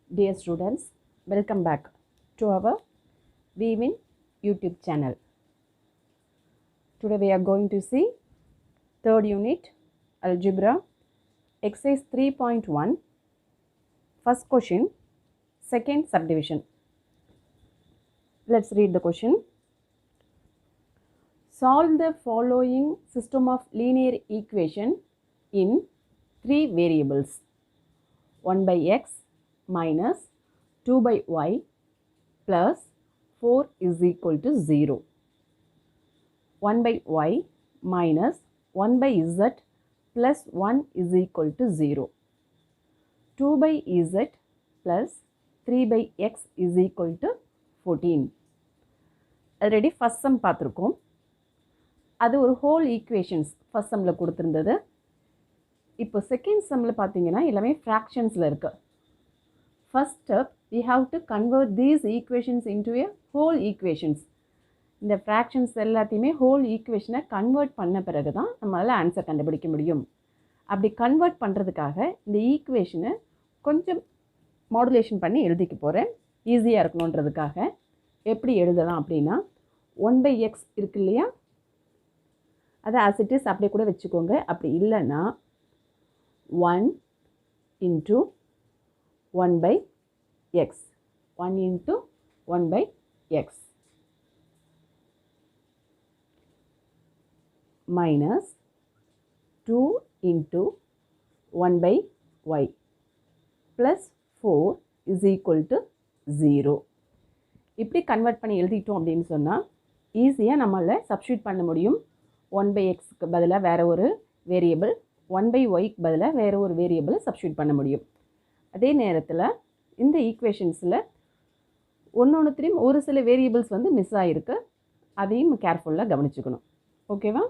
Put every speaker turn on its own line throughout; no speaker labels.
Dear students, welcome back to our Weaving YouTube channel. Today we are going to see third unit algebra exercise 3.1 first question second subdivision. Let's read the question. Solve the following system of linear equation in three variables: 1 by x minus 2 by y plus 4 is equal to 0. 1 by y minus 1 by z plus 1 is equal to 0. 2 by z plus 3 by x is equal to 14. Already first sum பார்த்திருக்கோம். அது ஒரு whole equations first sumல கொடுத்திருந்தது. இப்போ second sumல பார்த்தீங்கன்னா எல்லாமே fractionsல இருக்கு. First step, we have to convert these equations into a whole equations. இந்த fractions எல்லாத்தையுமே whole equation convert பண்ண பிறகு தான் நம்மளால ஆன்சர் கண்டுபிடிக்க முடியும். அப்படி கன்வெர்ட் பண்ணுறதுக்காக இந்த ஈக்குவேஷனை கொஞ்சம் மாடுலேஷன் பண்ணி எழுதிக்க போகிறேன், ஈஸியாக இருக்கணுன்றதுக்காக. எப்படி எழுதலாம் அப்படின்னா, 1 by x இருக்கு இல்லையா, அதை as it is அப்படியே கூட வச்சுக்கோங்க. அப்படி இல்லைன்னா 1 into 1 by x, 1 into 1 by x minus 2 into 1 by y plus 4 is equal to 0. இப்படி கன்வெர்ட் பண்ணி எழுதிட்டோம் அப்படின்னு சொன்னால் ஈஸியாக நம்மளால் சப்ஸ்டியூட் பண்ண முடியும். 1 by xக்கு பதிலாக வேறு ஒரு வேரியபிள், 1 by yக்கு பதிலாக வேறு ஒரு வேரியபிளை சப்ஸ்டியூட் பண்ண முடியும். அதே நேரத்தில் இந்த ஈக்குவேஷன்ஸில் ஒன்றொன்றுத்திலையும் ஒரு சில வேரியபிள்ஸ் வந்து மிஸ் ஆகிருக்கு, அதையும் கேர்ஃபுல்லாக கவனிச்சுக்கணும். ஓகேவா?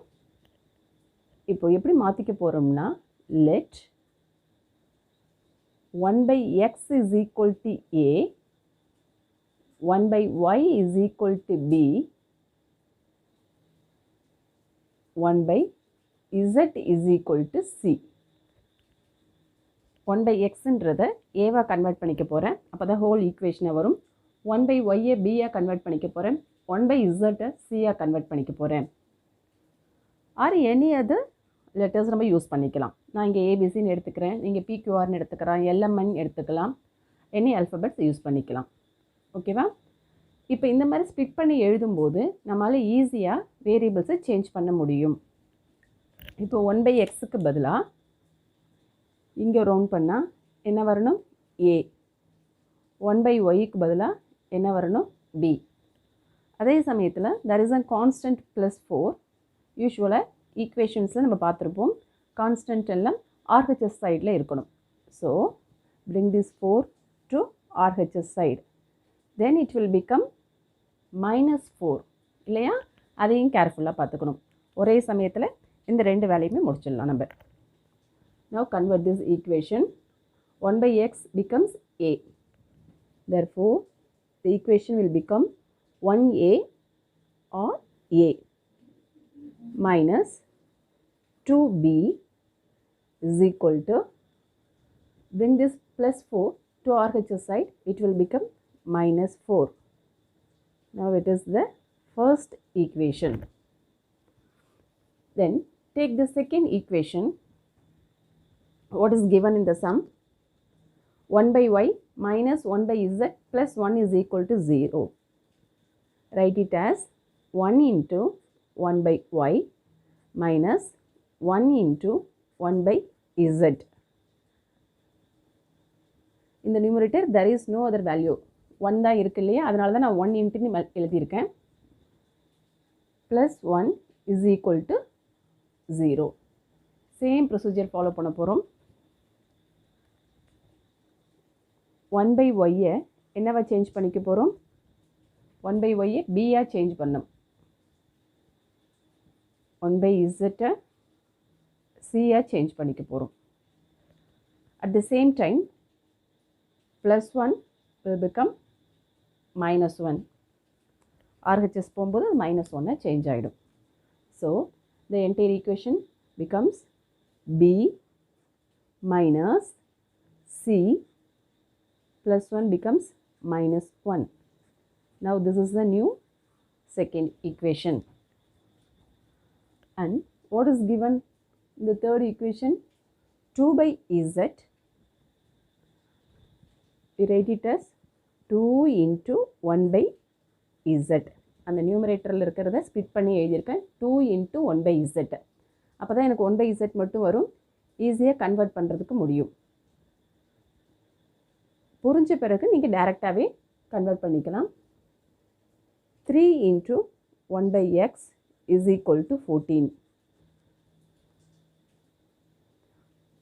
இப்போ எப்படி மாற்றிக்க போகிறோம்னா, let 1 by x is equal to a, 1 by y is equal to b, 1 by z is equal to c. 1 by xன்றதை Eva convert பண்ணிக்க போகிறேன், அப்போ தான் ஹோல் ஈக்குவேஷனை வரும். 1 by y பியாக கன்வெர்ட் பண்ணிக்க போகிறேன், 1 by z சியாக கன்வெர்ட் பண்ணிக்க போகிறேன். ஆர் எனி அதர் லெட்டர்ஸ் நம்ம யூஸ் பண்ணிக்கலாம். நான் இங்கே ஏபிசின்னு எடுத்துக்கிறேன், நீங்கள் பிக்யூஆர்னு எடுத்துக்கலாம், எல்எம்என் எடுத்துக்கலாம், எனி அல்ஃபபெட்ஸ் யூஸ் பண்ணிக்கலாம். ஓகேவா? இப்போ இந்த மாதிரி ஸ்ப்ளிட் பண்ணி எழுதும்போது நம்மளால் ஈஸியாக வேரியபிள்ஸை சேஞ்ச் பண்ண முடியும். இப்போ 1 by xக்கு பதிலாக இங்கே ரவுண்ட் பண்ணால் என்ன வரணும்? a. 1 by yக்கு பதிலாக என்ன வரணும்? b. அதே சமயத்தில் there is a constant plus 4. யூஸ்வலாக ஈக்குவேஷன்ஸில் நம்ம பார்த்துருப்போம், கான்ஸ்டன்ட் எல்லாம் RHS சைடில் இருக்கணும். So bring this 4 to RHS side. Then it will become -4 இல்லையா? அதையும் கேர்ஃபுல்லாக பார்த்துக்கணும். ஒரே சமயத்தில் இந்த ரெண்டு வேலையுமே முடிச்சிடலாம் நம்ம. Now convert this equation. 1 by x becomes a. Therefore, the equation will become 1a or a minus 2b is equal to, bring this plus 4 to RHS side, it will become -4. Now it is the first equation. Then take the second equation. What is given in the sum? 1 by y minus 1 by z plus 1 is equal to 0. Write it as 1 into 1 by y minus 1 into 1 by z. In the numerator there is no other value. 1 தான் இருக்கு இல்லையா, அதனால தான் நான் 1 இன்ட்டுன்னு எழுதியிருக்கேன். plus 1 is equal to 0. Same procedure follow பண்ண போகிறோம். 1 by y என்னவா சேஞ்ச் பண்ணிக்க போகிறோம்? 1 by y bயா சேஞ்ச் பண்ணோம். 1 by z cயா சேஞ்ச் பண்ணிக்க போகிறோம். At the same time, plus 1 will become -1. RHS போகும்போது -1 சேஞ்ச் ஆகிடும். So, the entire equation becomes b minus c plus 1 becomes minus 1. Now this is the new second equation. And what is given in the third equation? 2 by z. We write it as 2 into 1 by z. அந்த நியூமரேட்டரில் இருக்கிறத split பண்ணி எழுதியிருக்கேன் 2 into 1 by z. அப்போ தான் எனக்கு 1 by z மட்டும் வரும், ஈஸியாக கன்வெர்ட் பண்ணுறதுக்கு முடியும். புரிஞ்ச பிறகு நீங்கள் டைரெக்டாகவே கன்வெர்ட் பண்ணிக்கலாம். 3 into 1 by x is equal to 14.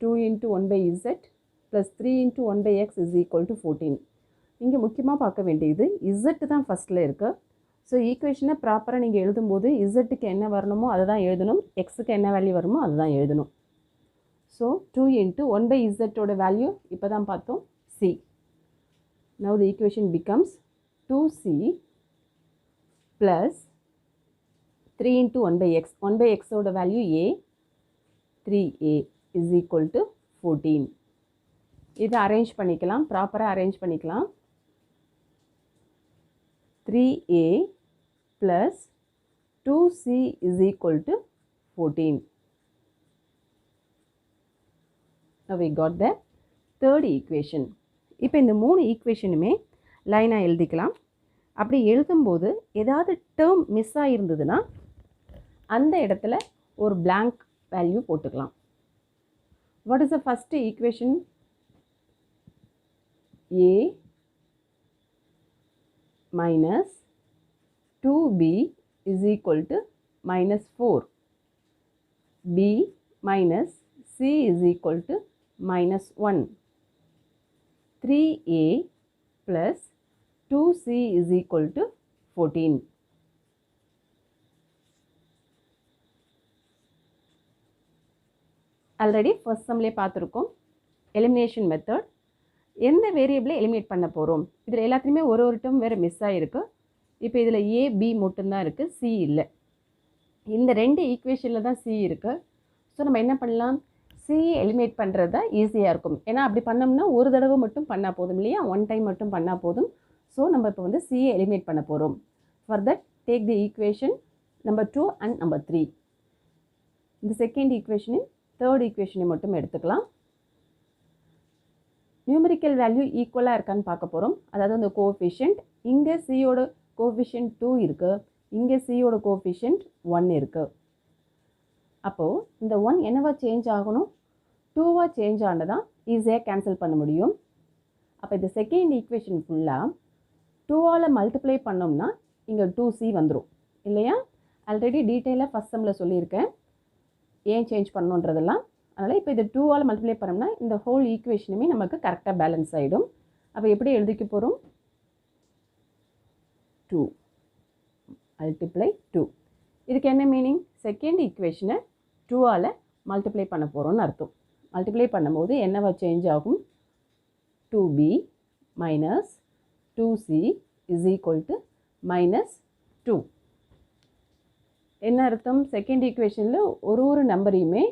2 into 1 by z plus 3 into 1 by x is equal to 14. இங்கே முக்கியமாக பார்க்க வேண்டியது z தான் ஃபஸ்ட்டில் இருக்குது. ஸோ ஈக்குவேஷனை ப்ராப்பராக நீங்கள் எழுதும்போது இசட்டுக்கு என்ன வரணுமோ அதை தான் எழுதணும், எக்ஸுக்கு என்ன வேல்யூ வருமோ அதை தான் எழுதணும். So 2 into 1 by z value இப்போ தான் பார்த்தோம் c. Now the equation becomes 2c plus 3 into 1 by x. 1 by x oda value a, 3a is equal to 14. இதை அரேஞ்ச் பண்ணிக்கலாம், ப்ராப்பராக அரேஞ்ச் பண்ணிக்கலாம். 3a plus 2c is equal to 14. Now we got the third equation. இப்போ இந்த மூணு ஈக்குவேஷனுமே லைனாக எழுதிக்கலாம். அப்படி எழுதும்போது ஏதாவது டேர்ம் மிஸ் ஆகிருந்ததுன்னா அந்த இடத்துல ஒரு blank வேல்யூ போட்டுக்கலாம். What is the first equation? A minus 2b is equal to minus 4. B minus c is equal to minus 1. 3a plus 2c is equal to 14. Already first sumலே பார்த்துருக்கோம் elimination method. எந்த வேரியபிளை eliminate பண்ண போகிறோம், இதில் எல்லாத்துலேயுமே ஒரு term வேறு miss ஆகிருக்கு. இப்போ இதில் ஏ பி மட்டும்தான் இருக்குது, சி இல்லை. இந்த ரெண்டு ஈக்குவேஷனில் தான் சி இருக்குது. ஸோ நம்ம என்ன பண்ணலாம், சியை எலிமினேட் பண்ணுறது தான் ஈஸியாக இருக்கும். ஏன்னா அப்படி பண்ணோம்னா ஒரு தடவை மட்டும் பண்ணால் போதும் இல்லையா, ஒன் டைம் மட்டும் பண்ணால் போதும். ஸோ நம்ம இப்போ வந்து சியை எலிமினேட் பண்ண போகிறோம். For that take the equation number 2 and number 3. இந்த செகண்ட் ஈக்குவேஷனையும் தேர்ட் ஈக்குவேஷனை மட்டும் எடுத்துக்கலாம். நியூமரிக்கல் வேல்யூ ஈக்குவலாக இருக்கான்னு பார்க்க போகிறோம். அதாவது அந்த கோஎஃபிஷியன்ட் இங்கே சியோட கோஎஃபிஷியன்ட் 2 இருக்குது, இங்கே சியோட கோஎஃபிஷியன்ட் 1 இருக்குது. அப்போது இந்த 1 என்னவா சேஞ்ச் ஆகணும், 2வாக சேஞ்ச் ஆனதான் ஈஸியாக கேன்சல் பண்ண முடியும். அப்போ இந்த செகண்ட் ஈக்குவேஷன் ஃபுல்லாக 2ஆல் மல்டிப்ளை பண்ணோம்னா இங்கே 2c வந்துடும் இல்லையா. ஆல்ரெடி டீட்டெயிலாக ஃபஸ்ட் சம்மில் சொல்லியிருக்கேன் ஏன் சேஞ்ச் பண்ணணுன்றதெல்லாம். அதனால் இப்போ இது 2ஆல் மல்டிப்ளை பண்ணோம்னா இந்த ஹோல் ஈக்குவேஷனுமே நமக்கு கரெக்டாக பேலன்ஸ் ஆகிடும். அப்போ எப்படி எழுதிக்க போகிறோம், 2 மல்டிப்ளை 2. இதுக்கு என்ன மீனிங், செகண்ட் ஈக்குவேஷனை 2ஆல் மல்டிப்ளை பண்ண போகிறோம்னு அர்த்தம். மல்டிப்ளை பண்ணும்போது என்னவா சேஞ்ச் ஆகும், 2b minus 2c is equal to minus 2. என்ன அர்த்தம், செகண்ட் ஈக்குவேஷனில் ஒரு நம்பரையுமே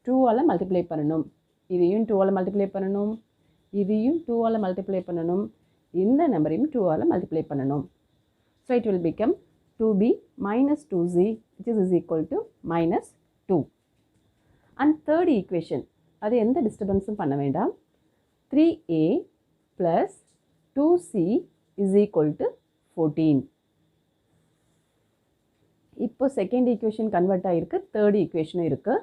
2ஆல் மல்டிப்ளை பண்ணணும். இதையும் 2ஆல் மல்டிப்ளை பண்ணணும், இதையும் 2ஆல் மல்டிப்ளை பண்ணணும், இந்த நம்பரையும் 2ஆல் மல்டிப்ளை பண்ணணும். So it will become 2b minus 2c which is equal to minus 2. And third equation அது எந்த டிஸ்டர்பன்ஸும் பண்ண வேண்டாம். 3a plus 2c is equal to 14. இப்போ செகண்ட் ஈக்குவேஷன் கன்வெர்ட் ஆகிருக்கு, தேர்ட் ஈக்குவேஷனும் இருக்குது.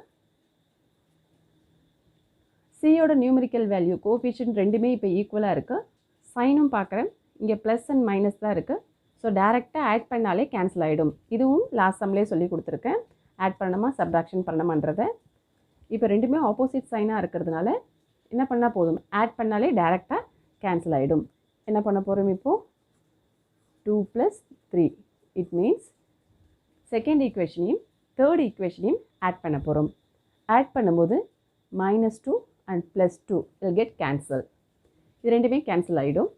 சியோட நியூமரிக்கல் வேல்யூ கோஎஃபிஷியன்ட் ரெண்டுமே இப்போ ஈக்குவலாக இருக்குது. சைனும் பார்க்குறேன், இங்கே ப்ளஸ் அண்ட் மைனஸ் தான் இருக்குது. ஸோ டேரெக்டாக ஆட் பண்ணாலே கேன்சல் ஆகிடும். இதுவும் லாஸ்ட் சம்லேயே சொல்லி கொடுத்துருக்கேன், ஆட் பண்ணணுமா சப்ராக்ஷன் பண்ணணுமான்றதை. இப்போ ரெண்டுமே ஆப்போசிட் சைனாக இருக்கிறதுனால என்ன பண்ணால் போதும், ஆட் பண்ணாலே டேரெக்டாக கேன்சல் ஆகிடும். என்ன பண்ண போகிறோம் இப்போது, 2 + 3 இட் மீன்ஸ் செகண்ட் ஈக்குவேஷனையும் தேர்ட் ஈக்குவேஷனையும் ஆட் பண்ண போகிறோம். ஆட் பண்ணும்போது -2 and +2 will get cancel. இது ரெண்டுமே கேன்சல் ஆகிடும்.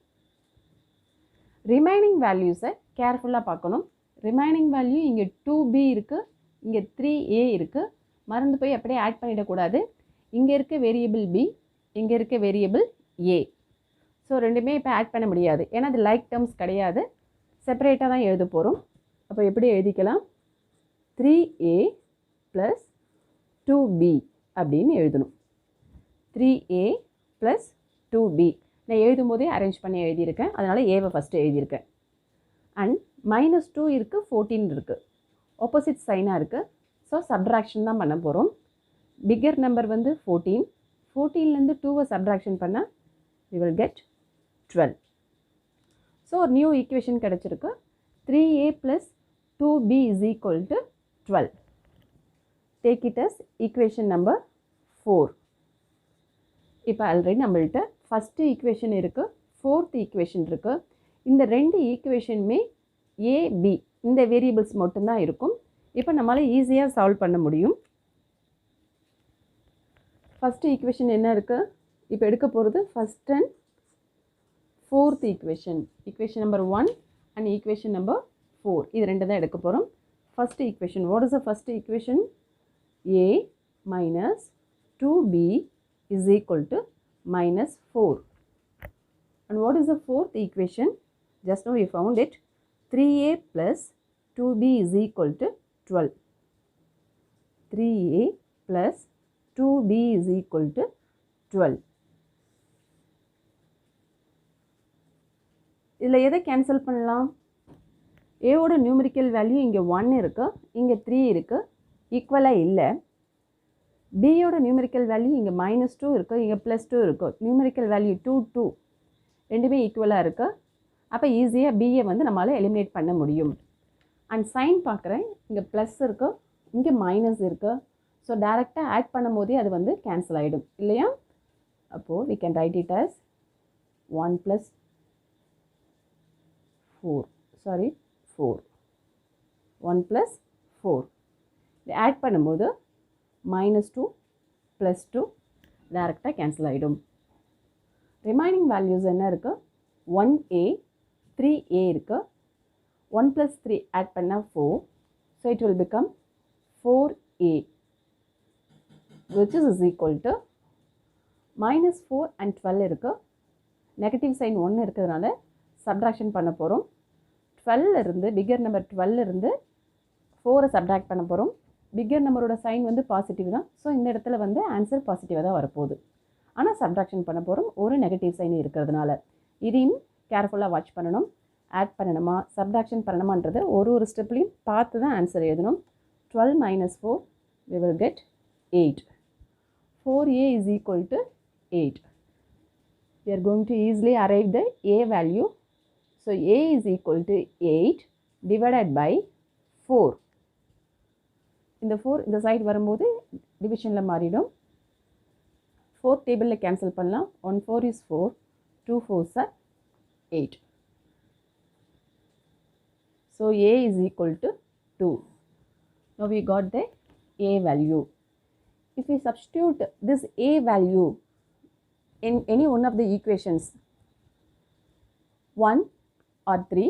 ரிமைனிங் வேல்யூஸை கேர்ஃபுல்லாக பார்க்கணும். ரிமைனிங் வேல்யூ இங்கே 2b இருக்குது, இங்கே 3a இருக்குது. மறந்து போய் அப்படியே ஆட் பண்ணிடக்கூடாது. இங்கே இருக்க வேரியபிள் b, இங்கே இருக்க வேரியபிள் a. ஸோ ரெண்டுமே இப்போ ஆட் பண்ண முடியாது, ஏன்னா அது லைக் டேர்ம்ஸ் கிடையாது, செப்பரேட்டாக தான் எழுத போகிறோம். அப்போ எப்படி எழுதிக்கலாம்? 3a + 2b அப்படின்னு எழுதணும். 3a + 2b நான் எழுதும் போதே அரேஞ்ச் பண்ணி எழுதியிருக்கேன், அதனால் ஏவை ஃபஸ்ட்டு எழுதியிருக்கேன். அண்ட் -2 இருக்குது, 14 இருக்குது, ஆப்போசிட் சைனாக இருக்குது. ஸோ சப்ட்ராக்ஷன் தான் பண்ண போகிறோம். பிக்கர் நம்பர் வந்து 14, 14லேருந்து 2வை சப்ட்ராக்ஷன் பண்ணால் we will get 12. ஸோ ஒரு நியூ ஈக்குவேஷன் கிடச்சிருக்கு. 3a + 2b = 12. Take it as equation number 4. இப்போ ஆல்ரெடி நம்மள்கிட்ட ஃபஸ்ட்டு ஈக்குவேஷன் இருக்குது, ஃபோர்த் ஈக்குவேஷன் இருக்குது. இந்த ரெண்டு ஈக்குவேஷனுமே a, b இந்த வேரியபிள்ஸ் மட்டும்தான் இருக்கும். இப்போ நம்மளால் ஈஸியாக சால்வ் பண்ண முடியும். ஃபஸ்ட்டு ஈக்குவேஷன் என்ன இருக்குது? இப்போ எடுக்க போகிறது first and fourth equation. Equation number 1 and equation number 4 இது ரெண்டு தான் எடுக்க போகிறோம். First equation, what is the first equation? a - 2b = -4. And what is the fourth equation? Just now we found it. 3a + 2b = 12. 3a + 2b = 12. இதில் எதை cancel பண்ணலாம்? ஏவோட numerical value இங்கே 1 இருக்குது, இங்கே 3 இருக்குது, ஈக்குவலாக இல்லை. பியோட நியூமரிக்கல் வேல்யூ இங்கே -2 இருக்குது, இங்கே +2 இருக்குது. நியூமரிக்கல் வேல்யூ 2, 2 ரெண்டுமே ஈக்குவலாக இருக்குது. அப்போ ஈஸியாக பியை வந்து நம்மளால் எலிமினேட் பண்ண முடியும். அண்ட் சைன் பார்க்குறேன், இங்கே ப்ளஸ் இருக்குது, இங்கே மைனஸ் இருக்குது. ஸோ டேரெக்டாக ஆட் பண்ணும் போதே அது வந்து கேன்சல் ஆகிடும் இல்லையா? அப்போது we can write it as 1 + 4. 1 + 4 இதை ஆட் பண்ணும்போது -2 +2 டேரெக்டாக கேன்சல் ஆகிடும். ரிமைனிங் வேல்யூஸ் என்ன இருக்குது? 1a, 3a இருக்குது. 1 + 3 ஆட் பண்ணால் 4. So it will become 4a which is equal to -4 and 12 இருக்குது. நெகட்டிவ் சைன் 1 இருக்கிறதுனால சப்ட்ராக்ஷன் பண்ண போகிறோம். 12 இருந்து பிக்கர் நம்பர் 12 இருந்து 4 சப்ட்ராக்ட் பண்ண போகிறோம். பிக்கர் நம்பரோட சைன் வந்து பாசிட்டிவ் தான். ஸோ இந்த இடத்துல வந்து ஆன்சர் பாசிட்டிவாக தான் வரப்போகுது. ஆனால் சப்ட்ராக்ஷன் பண்ண போகிறோம் ஒரு நெகட்டிவ் சைன் இருக்கிறதுனால. இதையும் கேர்ஃபுல்லாக வாட்ச் பண்ணணும். ஆட் பண்ணணுமா சப்ட்ராக்ஷன் பண்ணணுமான்றது ஒரு ஸ்டெப்லையும் பார்த்து தான் ஆன்சர் எழுதணும். 12 - 4 we will get 8. 4a = 8. We are going to easily arrive the a value. So a is equal to 8 divided by 4. இந்த 4 இந்த சைடு வரும்போது டிவிஷனில் மாறிடும். 4 டேபிளில் கேன்சல் பண்ணலாம். 1 4 is 4, 2 4s are 8. So a is equal to 2. Now we got the a value. If we substitute this a value in any one of the equations 1 or 3,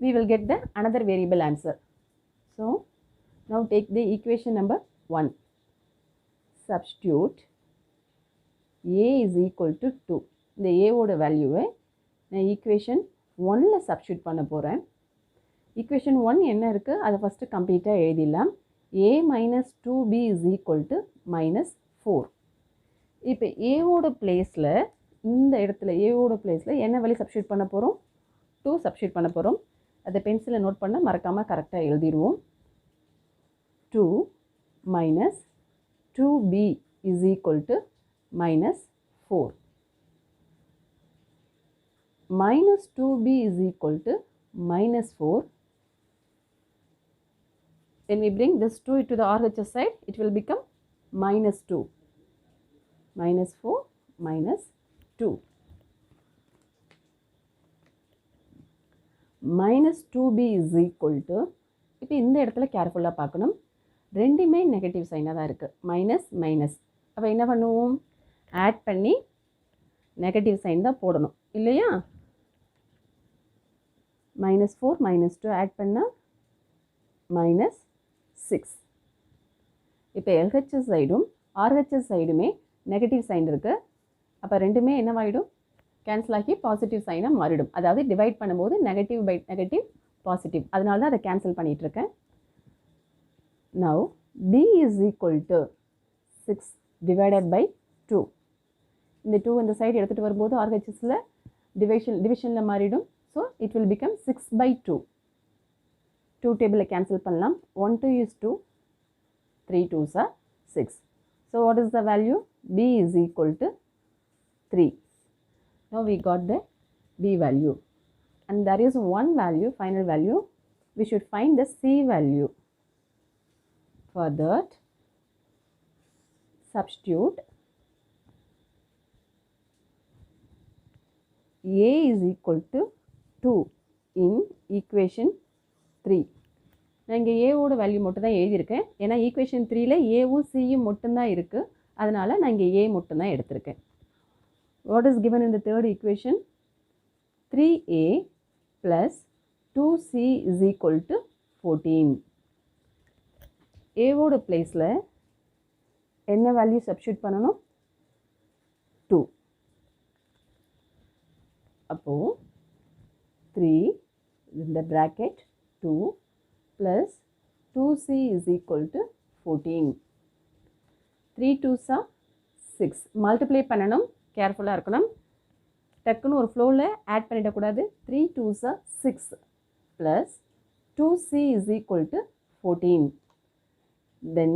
we will get the another variable answer. So now take the equation number 1. Substitute a is equal to 2. இந்த a ஓட வேல்யூவை நான் equation 1ல் substitute பண்ண போகிறேன். Equation 1 என்ன இருக்குது அதை ஃபஸ்ட்டு கம்ப்ளீட்டாக எழுதிடலாம். a - 2b = -4. இப்போ ஏவோட பிளேஸில் இந்த இடத்துல ஏவோட பிளேஸில் என்ன வேல்யூ சப்ஸ்டியூட் பண்ண போகிறோம்? 2 சப்ஸ்டியூட் பண்ண போகிறோம். அதை பென்சிலை நோட் பண்ண மறக்காமல் கரெக்டாக எழுதிடுவோம். 2 - 2b = -4. -2b = -4. When we bring this 2 to the RHS side, it will become -2. -4 - 2. -2b = இப்போ இந்த இடத்துல கேர்ஃபுல்லாக பார்க்கணும். ரெண்டுமே நெகட்டிவ் சைனாக தான் இருக்குது. மைனஸ். அப்போ என்ன பண்ணுவோம்? ஆட் பண்ணி நெகட்டிவ் சைன் தான் போடணும் இல்லையா? -4 - 2 ஆட் பண்ணால் -6. இப்போ LHS சைடும் RHS சைடுமே நெகட்டிவ் சைன் இருக்குது. அப்போ ரெண்டுமே என்னவாயிடும்? கேன்சல் ஆகி பாசிட்டிவ் சைனாக மாறிடும். அதாவது டிவைட் பண்ணும்போது நெகட்டிவ் பை நெகட்டிவ் பாசிட்டிவ், அதனால தான் அதை கேன்சல் பண்ணிகிட்ருக்கேன். Now b is equal to 6 divided by 2. இந்த 2 இந்த சைடு எடுத்துகிட்டு வரும்போது RHSல டிவிஷனில் மாறிடும். So it will become 6/2. 2 டேபிளில் கேன்சல் பண்ணலாம். 1 2 is 2, 3 2s are 6. So what is the value? b is equal to 3. Now we got the b value, and there is one value, final value. We should find the c value. For that, substitute a is equal to 2 in equation 3. நான் இங்கே ஏவோட value மட்டும் தான் எழுதியிருக்கேன். ஏன்னா equation 3ல ஏவும் சியும் மட்டும்தான் இருக்குது. அதனால் நான் இங்கே ஏ மட்டும்தான் எடுத்திருக்கேன். What is given in the third equation? 3a + 2c is equal to 14. ஏவோட பிளேஸில் என்ன வேல்யூ சப்ஸ்டியூட் பண்ணணும்? 2. அப்போது 3 இந்த bracket 2 plus 2c is equal to 14. 3 2s are 6. Multiply பண்ணணும், கேர்ஃபுல்லாக இருக்கணும். டக்குன்னு ஒரு ஃப்ளோவில் ஆட் பண்ணிடக்கூடாது. 3 2s are 6 plus 2c is equal to 14. தென்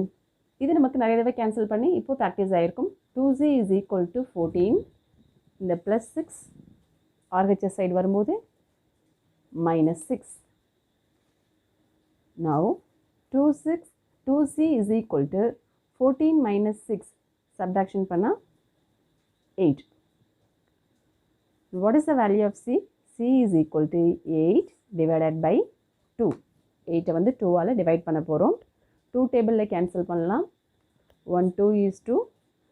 இது நமக்கு நிறைய தடவை கேன்சல் பண்ணி இப்போ ப்ராக்டிஸ் ஆகிருக்கும். 2c is equal to 14. இந்த ப்ளஸ் 6 RHS சைடு வரும்போது -6. Now 2c is equal to 14 minus 6. Subtraction பண்ணா 8. What is the value of c? c is equal to 8 divided by 2. 8 வந்து 2 ஆல டிவைட் பண்ண போகிறோம். 2 டேபிளில் கேன்சல் பண்ணலாம். 1 2 is 2,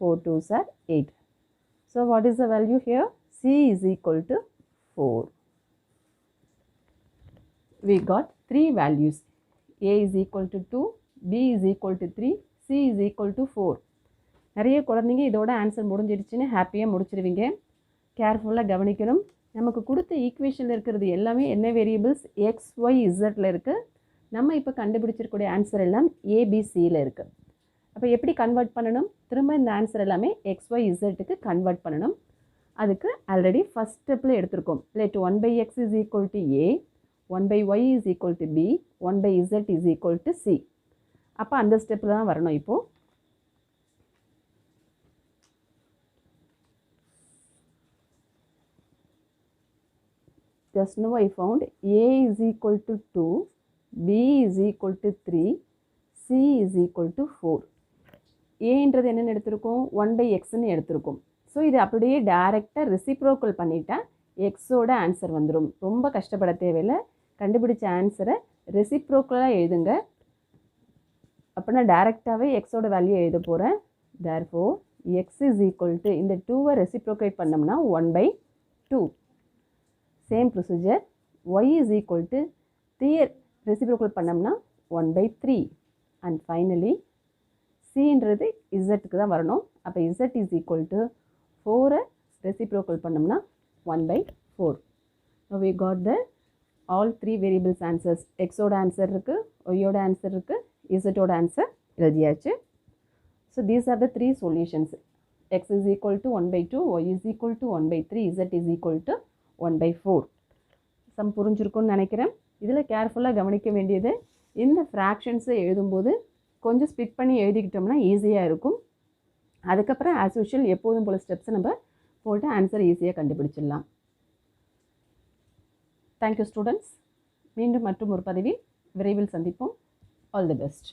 4 2s are 8. So what is the value here? c is equal to 4. We got 3 values. a is equal to 2, b is equal to 3, c is equal to 4. நிறைய குழந்தைங்க இதோட answer முடிஞ்சிடுச்சுன்னு ஹாப்பியாக முடிச்சிருவீங்க. கேர்ஃபுல்லாக கவனிக்கணும். நமக்கு கொடுத்த ஈக்குவேஷனில் இருக்கிறது எல்லாமே என்ன வேரியபிள்ஸ்? எக்ஸ் ஒய் இசட்டில் இருக்குது. நம்ம இப்போ கண்டுபிடிச்சிருக்கக்கூடிய ஆன்சர் எல்லாம் ஏபிசியில் இருக்குது. அப்போ எப்படி கன்வெர்ட் பண்ணணும்? திரும்ப இந்த ஆன்சர் எல்லாமே எக்ஸ் ஒய் இசட்டுக்கு கன்வெர்ட் பண்ணணும். அதுக்கு ஆல்ரெடி ஃபஸ்ட் ஸ்டெப்பில் எடுத்திருக்கோம். Let 1/x is equal to a, 1/y is equal to b, 1/z is equal to c. அப்போ அந்த ஸ்டெப்பில் தான் வரணும். இப்போது just now I found a is equal to 2, b is equal to 3, c is equal to 4. ஏன்றது என்னென்னு எடுத்திருக்கோம்? 1/xன்னு எடுத்திருக்கோம். ஸோ இது அப்படியே டைரெக்டாக ரெசிப்ரோக்கல் பண்ணிட்டா எக்ஸோட ஆன்சர் வந்துடும். ரொம்ப கஷ்டப்பட தேவையில்லை. கண்டுபிடிச்ச ஆன்சரை ரெசிப்ரோக்கலாக எழுதுங்க. அப்போ நான் டைரெக்டாகவே எக்ஸோட வேல்யூ எழுத போகிறேன். Therefore X is equal to இந்த 2வை ரெசிப்ரோக்கேட் பண்ணோம்னா 1/2. Same procedure. Y is equal to 3 reciprocal பண்ணோம்னா 1/3. அண்ட் ஃபைனலி சின்றது இசட்டுக்கு தான் வரணும். அப்போ Z is equal to 4 reciprocal பண்ணோம்னா 1/4. Now we got the all 3 variables answers. எக்ஸோட ஆன்சர் இருக்குது, ஒய்யோட ஆன்சர் இருக்குது, இசட்டோட ஆன்சர் எழுதியாச்சு. So these are the 3 solutions. X is equal to 1/2, Y is equal to 1/3, Z is equal to 1/4. சம் புரிஞ்சிருக்கும்னு நினைக்கிறேன். இதில் கேர்ஃபுல்லாக கவனிக்க வேண்டியது, இந்த ஃப்ராக்ஷன்ஸை எழுதும்போது கொஞ்சம் ஸ்பிட் பண்ணி எழுதிக்கிட்டோம்னா ஈஸியாக இருக்கும். அதுக்கப்புறம் ஆஸ் யூஷுவல் எப்போதும் போல் ஸ்டெப்ஸை நம்ம போட்டு ஆன்சர் ஈஸியாக கண்டுபிடிச்சிடலாம். Thank you students. மீண்டும் மற்றும் ஒரு பதிவில் விரைவில் சந்திப்போம். All the best.